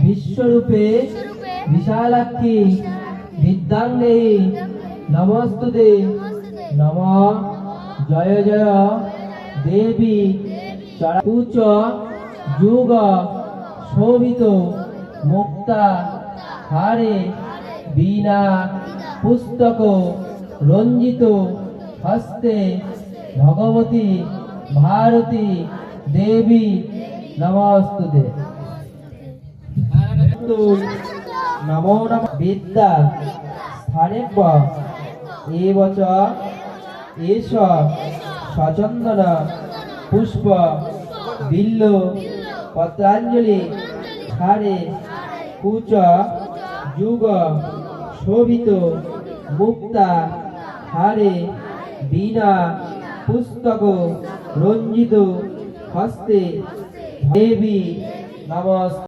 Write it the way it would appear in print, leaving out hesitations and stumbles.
বিশ্বরূপে বিশালাক্ষী বিদ্যাঙ্গেহি নমস্তুতে। নম জয় জয় দেবী চড়াকুচ যুগ শোভিত মুক্তা হারে বীণা পুস্তক রঞ্জিত হস্তে ভগবতী ভারতী দেবী নমস্তুতে। নমো নম বিদ্যা স্থানেভ্য এবচ এষ সচন্দন পুষ্প বিল্ল পত্রাঞ্জলি হারে কুচ যুগ শোভিত মুক্তা হারে বীণা পুস্তক রঞ্জিত হস্তে দেবী নমস্তে।